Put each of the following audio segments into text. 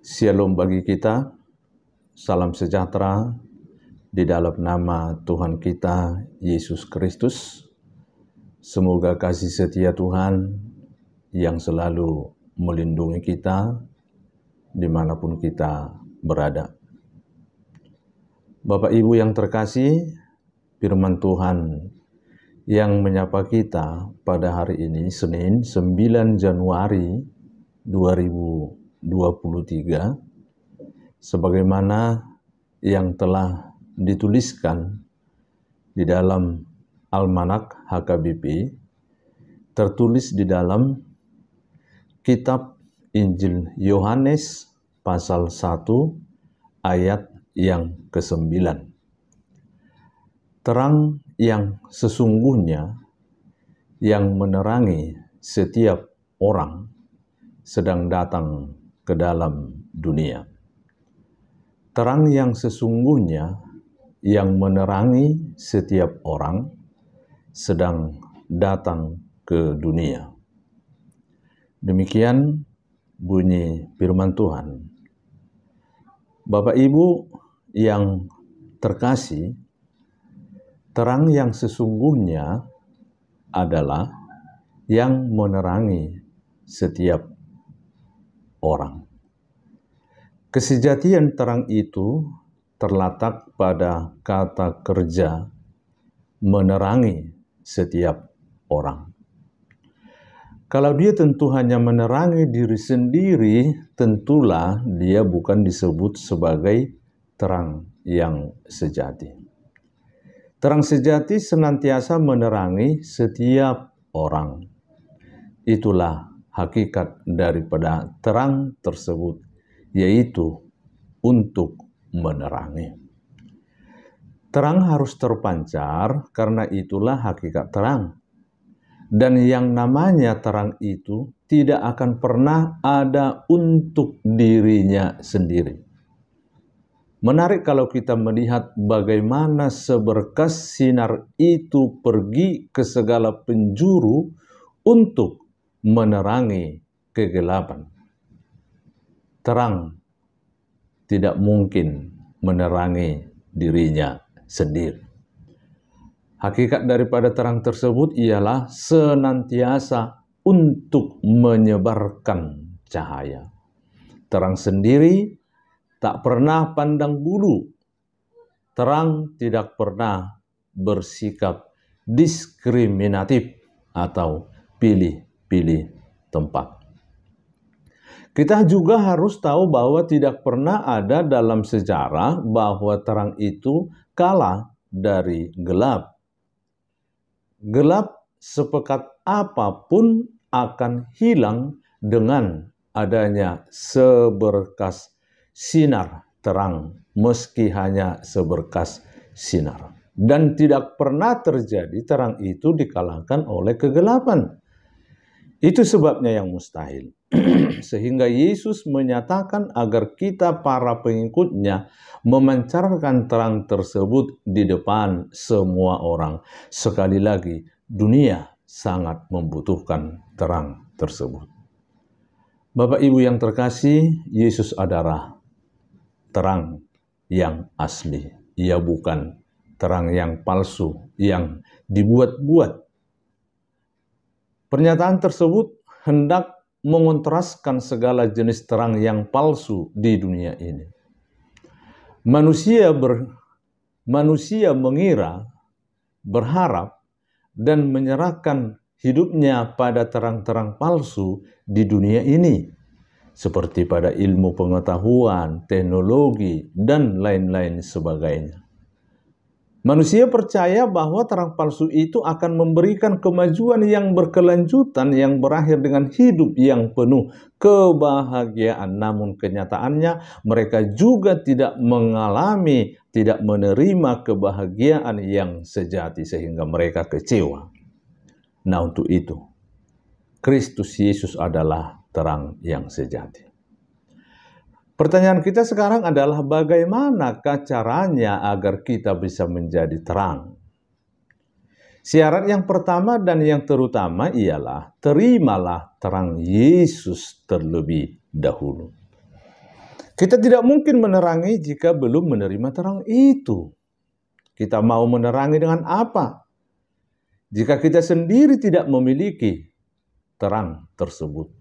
Shalom bagi kita, salam sejahtera di dalam nama Tuhan kita, Yesus Kristus. Semoga kasih setia Tuhan yang selalu melindungi kita dimanapun kita berada. Bapak Ibu yang terkasih, firman Tuhan yang menyapa kita pada hari ini, Senin 9 Januari 2023, sebagaimana yang telah dituliskan di dalam Almanak HKBP, tertulis di dalam kitab Injil Yohanes pasal 1 ayat yang ke-9. Terang yang sesungguhnya yang menerangi setiap orang sedang datang ke dalam dunia. Terang yang sesungguhnya yang menerangi setiap orang sedang datang ke dunia. Demikian bunyi firman Tuhan. Bapak Ibu yang terkasih, terang yang sesungguhnya adalah yang menerangi setiap orang. Kesejatian terang itu terletak pada kata kerja menerangi setiap orang. Kalau dia tentu hanya menerangi diri sendiri, tentulah dia bukan disebut sebagai terang yang sejati. Terang sejati senantiasa menerangi setiap orang. Itulah hakikat daripada terang tersebut, yaitu untuk menerangi. Terang harus terpancar, karena itulah hakikat terang. Dan yang namanya terang itu tidak akan pernah ada untuk dirinya sendiri. Menarik kalau kita melihat bagaimana seberkas sinar itu pergi ke segala penjuru untuk menerangi kegelapan. Terang tidak mungkin menerangi dirinya sendiri. Hakikat daripada terang tersebut ialah senantiasa untuk menyebarkan cahaya. Terang sendiri tak pernah pandang bulu. Terang tidak pernah bersikap diskriminatif atau pilih tempat. Kita juga harus tahu bahwa tidak pernah ada dalam sejarah bahwa terang itu kalah dari gelap. Gelap sepekat apapun akan hilang dengan adanya seberkas sinar terang, meski hanya seberkas sinar. Dan tidak pernah terjadi terang itu dikalahkan oleh kegelapan. Itu sebabnya yang mustahil. Sehingga Yesus menyatakan agar kita para pengikutnya memancarkan terang tersebut di depan semua orang. Sekali lagi, dunia sangat membutuhkan terang tersebut. Bapak Ibu yang terkasih, Yesus adalah terang yang asli. Ia bukan terang yang palsu, yang dibuat-buat. Pernyataan tersebut hendak mengontraskan segala jenis terang yang palsu di dunia ini. Manusia mengira, berharap, dan menyerahkan hidupnya pada terang-terang palsu di dunia ini, seperti pada ilmu pengetahuan, teknologi, dan lain-lain sebagainya. Manusia percaya bahwa terang palsu itu akan memberikan kemajuan yang berkelanjutan yang berakhir dengan hidup yang penuh kebahagiaan. Namun kenyataannya mereka juga tidak menerima kebahagiaan yang sejati sehingga mereka kecewa. Nah, untuk itu Kristus Yesus adalah terang yang sejati. Pertanyaan kita sekarang adalah bagaimanakah caranya agar kita bisa menjadi terang? Syarat yang pertama dan yang terutama ialah terimalah terang Yesus terlebih dahulu. Kita tidak mungkin menerangi jika belum menerima terang itu. Kita mau menerangi dengan apa? Jika kita sendiri tidak memiliki terang tersebut.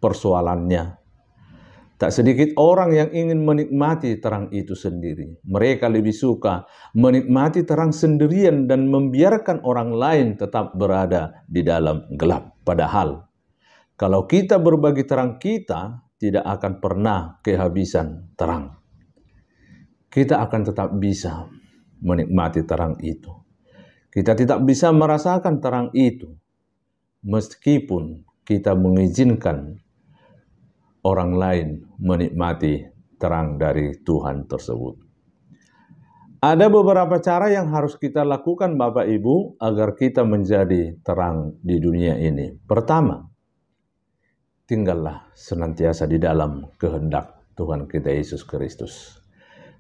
Persoalannya, tak sedikit orang yang ingin menikmati terang itu sendiri. Mereka lebih suka menikmati terang sendirian dan membiarkan orang lain tetap berada di dalam gelap. Padahal, kalau kita berbagi terang kita, tidak akan pernah kehabisan terang. Kita akan tetap bisa menikmati terang itu. Kita tidak bisa merasakan terang itu, meskipun kita mengizinkan orang lain menikmati terang dari Tuhan tersebut. Ada beberapa cara yang harus kita lakukan Bapak Ibu agar kita menjadi terang di dunia ini. Pertama, tinggallah senantiasa di dalam kehendak Tuhan kita Yesus Kristus.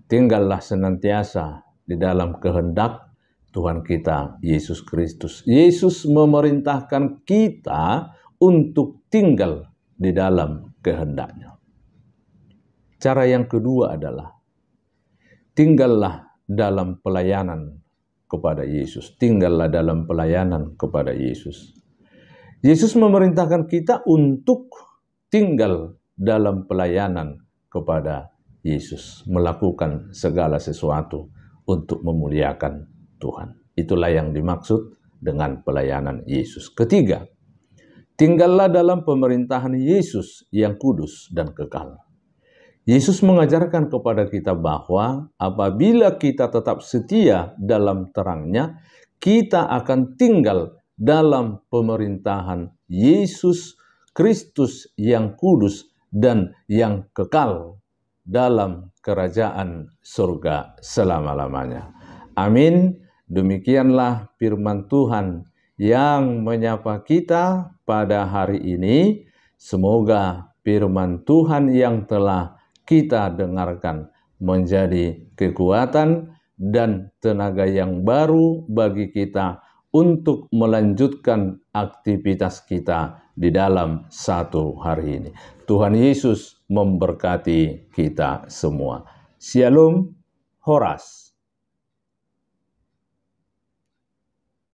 Tinggallah senantiasa di dalam kehendak Tuhan kita Yesus Kristus. Yesus memerintahkan kita untuk tinggal di dalam kehendak-Nya. Cara yang kedua adalah tinggallah dalam pelayanan kepada Yesus. Tinggallah dalam pelayanan kepada Yesus. Yesus memerintahkan kita untuk tinggal dalam pelayanan kepada Yesus, melakukan segala sesuatu untuk memuliakan Tuhan. Itulah yang dimaksud dengan pelayanan Yesus. Ketiga, tinggallah dalam pemerintahan Yesus yang kudus dan kekal. Yesus mengajarkan kepada kita bahwa apabila kita tetap setia dalam terang-Nya, kita akan tinggal dalam pemerintahan Yesus Kristus yang kudus dan yang kekal dalam kerajaan surga selama-lamanya. Amin. Demikianlah firman Tuhan yang menyapa kita pada hari ini. Semoga firman Tuhan yang telah kita dengarkan menjadi kekuatan dan tenaga yang baru bagi kita untuk melanjutkan aktivitas kita di dalam satu hari ini. Tuhan Yesus memberkati kita semua. Shalom, Horas.